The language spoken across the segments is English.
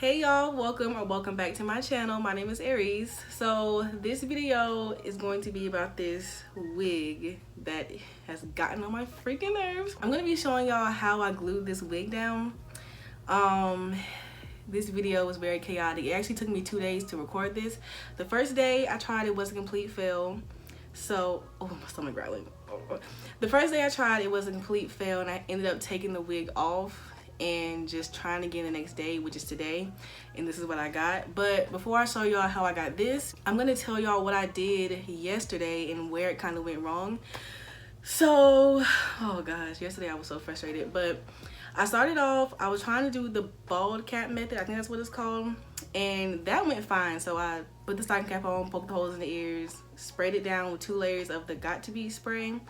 Hey y'all, welcome back to my channel. My name is Aries. So this video is going to be about this wig that has gotten on my freaking nerves. I'm going to be showing y'all how I glued this wig down. This video was very chaotic. It actually took me 2 days to record this. The first day I tried, it was a complete fail. So, oh, my stomach growling. The first day I tried, it was a complete fail, and I ended up taking the wig off and just trying again the next day, which is today, and this is what I got. But before I show y'all how I got this, I'm gonna tell y'all what I did yesterday and where it kind of went wrong. So, oh gosh, yesterday I was so frustrated, but I started off, I was trying to do the bald cap method, I think that's what it's called, and that went fine. So I put the stocking cap on, poked the holes in the ears, sprayed it down with 2 layers of the Got To Be spray,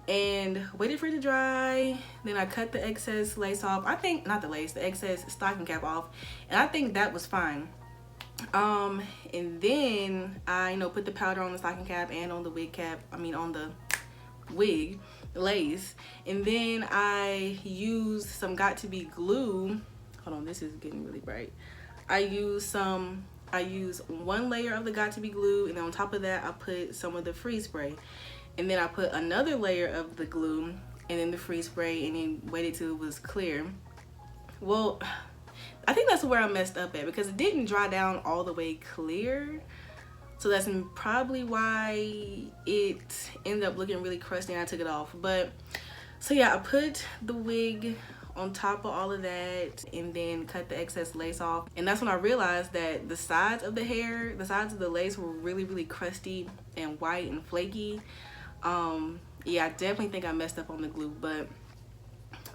and waited for it to dry. Then I cut the excess lace off. I think, not the lace, the excess stocking cap off, and I think that was fine. And then I, put the powder on the stocking cap and on the wig cap, on the wig, the lace, and then I used some Got To Be glue. Hold on, this is getting really bright. I used 1 layer of the Got To Be glue, and then on top of that I put some of the freeze spray. And then I put another layer of the glue and then the freeze spray, and then waited till it was clear. Well, I think that's where I messed up at, because it didn't dry down all the way clear. So that's probably why it ended up looking really crusty and I took it off. But, so yeah, I put the wig on top of all of that and then cut the excess lace off. And that's when I realized that the sides of the hair, the sides of the lace were really crusty and white and flaky. Yeah, I definitely think I messed up on the glue, but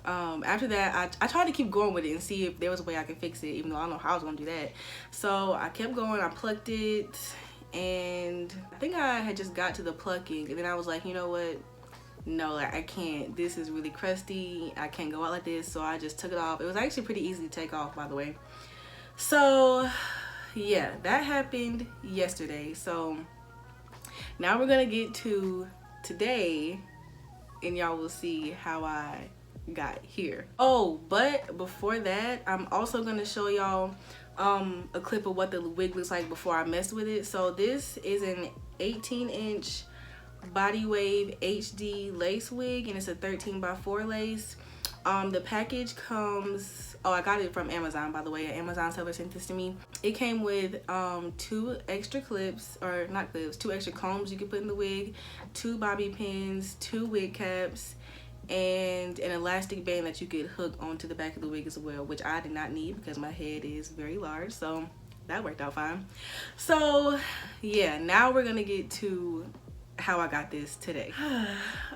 after that I tried to keep going with it and see if there was a way I could fix it, even though I don't know how I was gonna do that. So I kept going, I plucked it, and I think I had just got to the plucking, and then I was like, you know what, no, like, I can't, this is really crusty, I can't go out like this. So I just took it off. It was actually pretty easy to take off, by the way. So yeah, that happened yesterday. So now we're gonna get to today, and y'all will see how I got here. Oh, but before that, I'm also gonna show y'all a clip of what the wig looks like before I messed with it. So this is an 18-inch body wave HD lace wig, and it's a 13x4 lace. The package comes, oh, I got it from Amazon, by the way. An Amazon seller sent this to me. It came with 2 extra clips, or not clips, 2 extra combs you can put in the wig, 2 bobby pins, 2 wig caps, and an elastic band that you could hook onto the back of the wig as well, which I did not need because my head is very large, so that worked out fine. So yeah, now we're gonna get to how I got this today.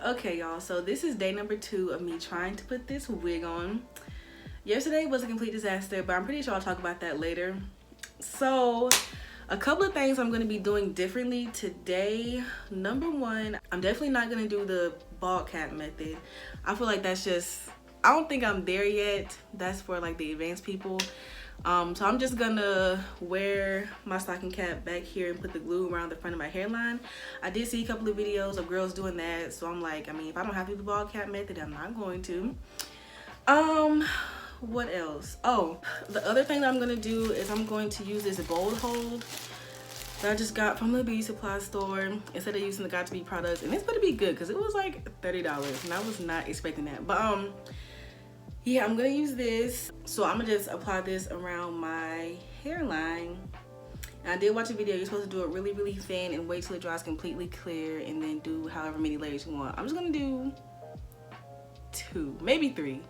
Okay, y'all, so this is day number 2 of me trying to put this wig on. Yesterday was a complete disaster, but I'm pretty sure I'll talk about that later. So a couple of things I'm going to be doing differently today. Number 1, I'm definitely not going to do the bald cap method. I feel like that's just, I don't think I'm there yet. That's for like the advanced people. So I'm just gonna wear my stocking cap back here and put the glue around the front of my hairline. I did see a couple of videos of girls doing that, so I'm like, if I don't have to do the bald cap method, I'm not going to. What else? Oh, the other thing that I'm gonna do is I'm going to use this bold hold that I just got from the beauty supply store instead of using the Got To Be products, and it's gonna be good because it was like $30 and I was not expecting that. But yeah, I'm gonna use this. So I'm gonna just apply this around my hairline. And I did watch a video, you're supposed to do it really thin and wait till it dries completely clear, and then do however many layers you want. I'm just gonna do 2, maybe 3.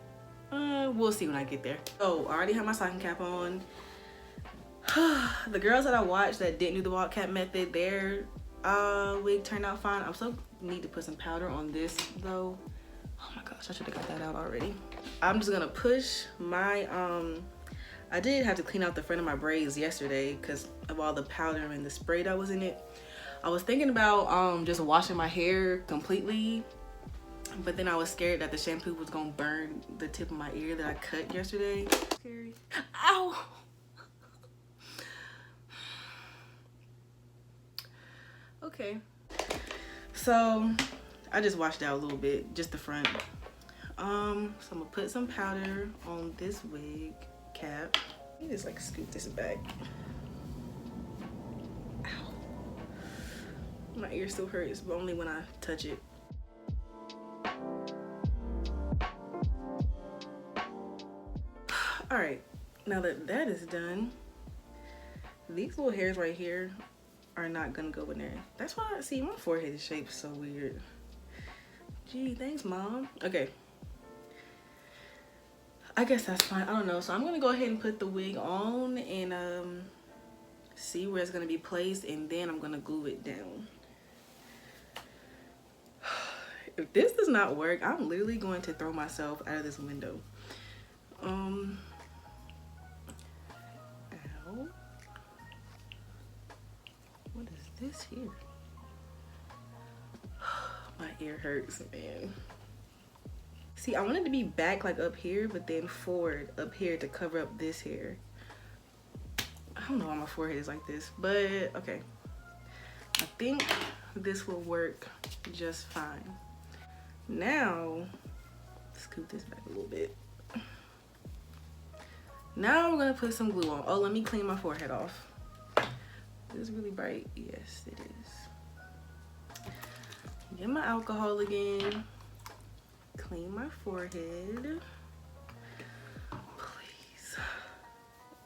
We'll see when I get there. So I already have my stocking cap on. The girls that I watched that didn't do the bald cap method, their wig turned out fine. I still need to put some powder on this though. Oh my gosh, I should have got that out already. I'm just gonna push my I did have to clean out the front of my braids yesterday because of all the powder and the spray that was in it. I was thinking about just washing my hair completely, but then I was scared that the shampoo was gonna burn the tip of my ear that I cut yesterday. Scary. Ow! Okay, so I just washed out a little bit, just the front. So I'm gonna put some powder on this wig cap. Let me just like scoot this back. Ow. My ear still hurts, but only when I touch it. All right, now that that is done, these little hairs right here are not gonna go in there. That's why, see, my forehead is shaped so weird. Gee, thanks, Mom. Okay. I guess that's fine. I don't know. So I'm gonna go ahead and put the wig on and see where it's gonna be placed, and then I'm gonna glue it down. If this does not work, I'm literally going to throw myself out of this window. Ow. What is this here? My ear hurts, man. See, I want it to be back like up here, but then forward up here to cover up this hair. I don't know why my forehead is like this, but okay. I think this will work just fine. Now, scoot this back a little bit. Now we're gonna put some glue on. Oh, let me clean my forehead off. Is this really bright? Yes, it is. Get my alcohol again. Clean my forehead. Please.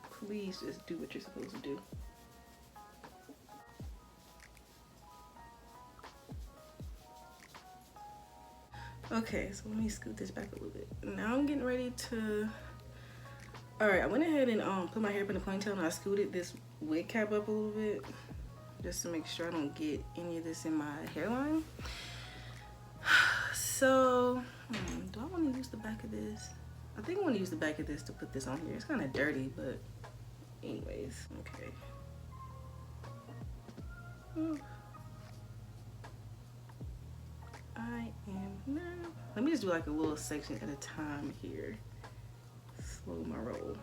Please just do what you're supposed to do. Okay, so let me scoot this back a little bit. Now I'm getting ready to... Alright, I went ahead and put my hair up in a ponytail, and I scooted this wig cap up a little bit just to make sure I don't get any of this in my hairline. So, do I want to use the back of this? I think I want to use the back of this to put this on here. It's kind of dirty, but anyways, okay. I am now. Let me just do like a little section at a time here. Slow my roll.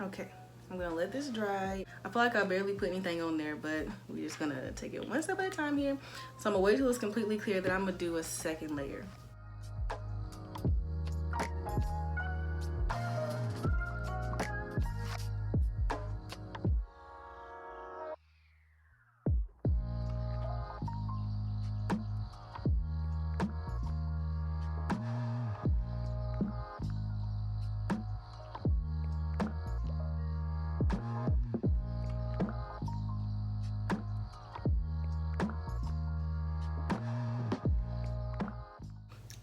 Okay, I'm gonna let this dry. I feel like I barely put anything on there, but we're just gonna take it one step at a time here. So I'm gonna wait till it's completely clear, then I'm gonna do a second layer.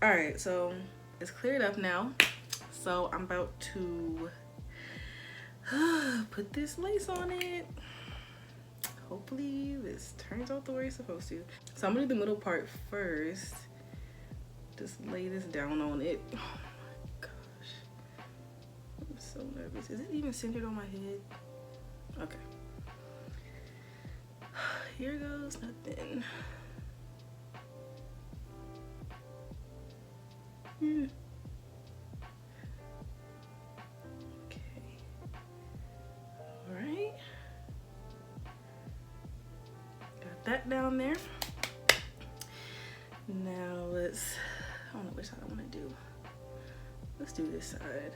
All right, so it's cleared up now. So I'm about to put this lace on it. Hopefully this turns out the way it's supposed to. So I'm gonna do the middle part first. Just lay this down on it. Oh my gosh, I'm so nervous. Is it even centered on my head? Okay. Here goes nothing. Okay. All right. Got that down there. Now let's, I don't know which side I want to do. Let's do this side.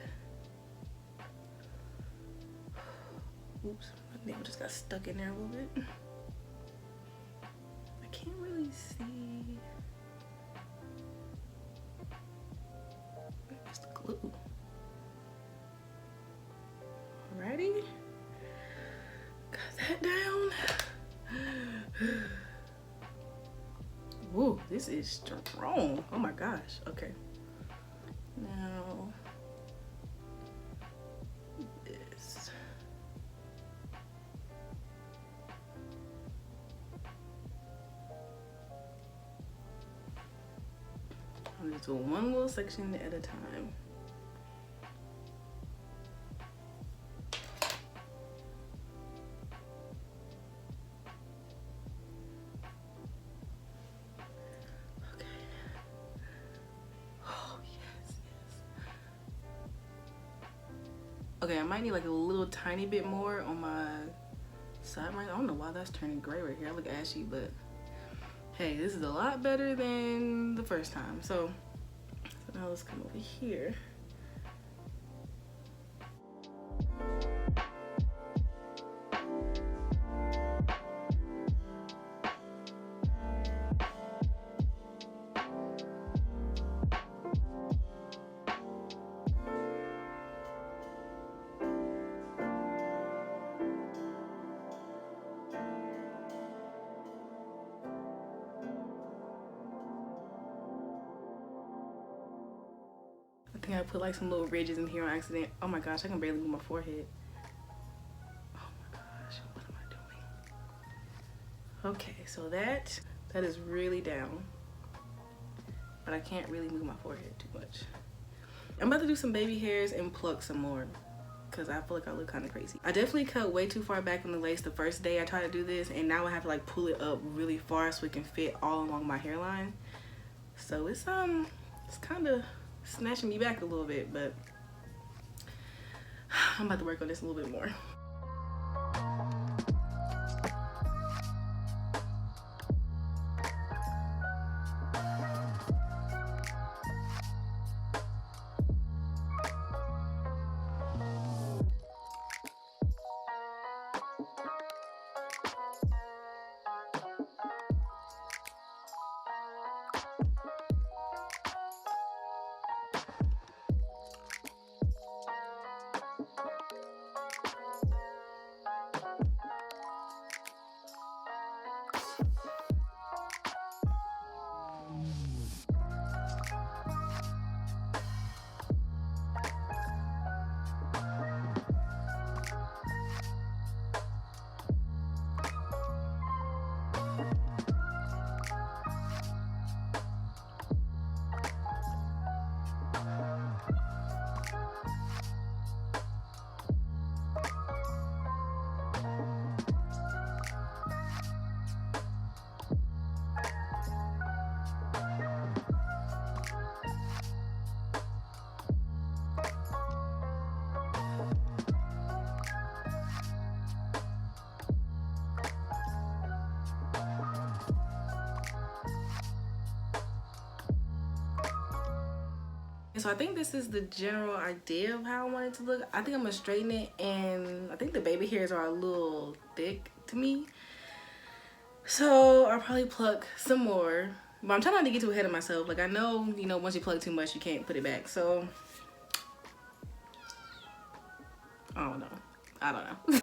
Oops, my nail just got stuck in there a little bit. I can't really see. Where's the glue? Alrighty. Got that down. this is strong. Oh my gosh. Okay. Now this. I'm just doing one little section at a time. Okay, I might need like a little tiny bit more on my side right. I don't know why that's turning gray right here. I look ashy, but hey, this is a lot better than the first time. So now let's come over here. I think I put like some little ridges in here on accident. Oh my gosh, I can barely move my forehead. Oh my gosh, what am I doing? Okay, so that is really down, but I can't really move my forehead too much. I'm about to do some baby hairs and pluck some more because I feel like I look kind of crazy. I definitely cut way too far back on the lace the first day I tried to do this, and now I have to like pull it up really far so it can fit all along my hairline. So it's kind of snatching me back a little bit, but I'm about to work on this a little bit more. So I think this is the general idea of how I want it to look. I think I'm gonna straighten it, and I think the baby hairs are a little thick to me. So I'll probably pluck some more, but I'm trying not to get too ahead of myself. Like I know, you know, once you pluck too much, you can't put it back. So I don't know.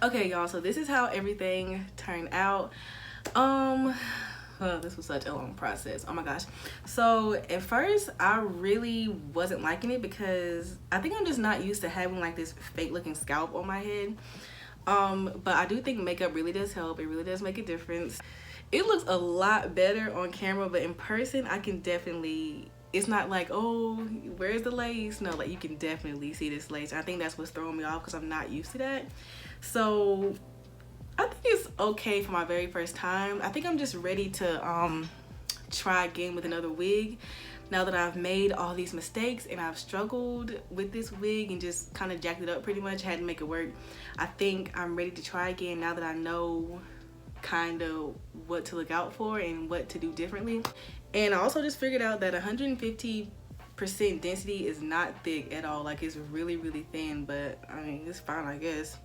Okay, y'all, so this is how everything turned out. This was such a long process. Oh my gosh. So at first I really wasn't liking it because I think I'm just not used to having like this fake looking scalp on my head. But I do think makeup really does help. It really does make a difference. It looks a lot better on camera, but in person I can definitely, it's not like, oh, where's the lace? No, like you can definitely see this lace. I think that's what's throwing me off because I'm not used to that. So I think it's okay for my very first time. I think I'm just ready to try again with another wig now that I've made all these mistakes and I've struggled with this wig and just kind of jacked it up pretty much, had to make it work. I think I'm ready to try again now that I know kind of what to look out for and what to do differently. And I also just figured out that 150 percent density is not thick at all. Like, it's really, really thin, but I mean, it's fine, I guess.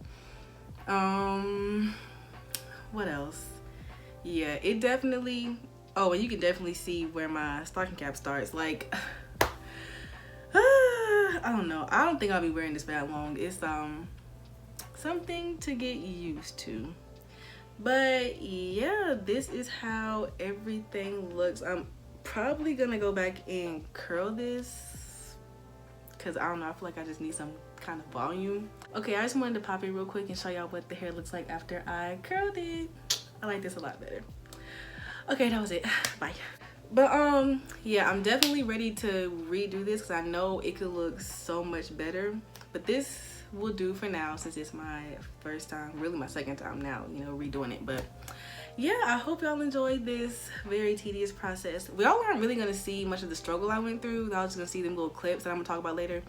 What else? Yeah, it definitely, oh, and you can definitely see where my stocking cap starts. Like, I don't know. I don't think I'll be wearing this that long. It's something to get used to. But yeah, this is how everything looks. I'm probably gonna go back and curl this because I don't know, I feel like I just need some kind of volume. Okay, I just wanted to pop it real quick and show y'all what the hair looks like after I curled it. I like this a lot better. Okay, that was it. Bye. But yeah, I'm definitely ready to redo this because I know it could look so much better. But this will do for now since it's my first time, really my second time now, you know, redoing it. But yeah, I hope y'all enjoyed this very tedious process. Y'all aren't really gonna see much of the struggle I went through. Y'all just gonna see them little clips that I'm gonna talk about later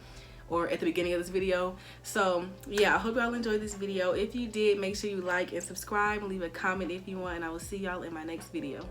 or at the beginning of this video. So yeah, I hope y'all enjoyed this video. If you did, make sure you like and subscribe and leave a comment if you want, and I will see y'all in my next video.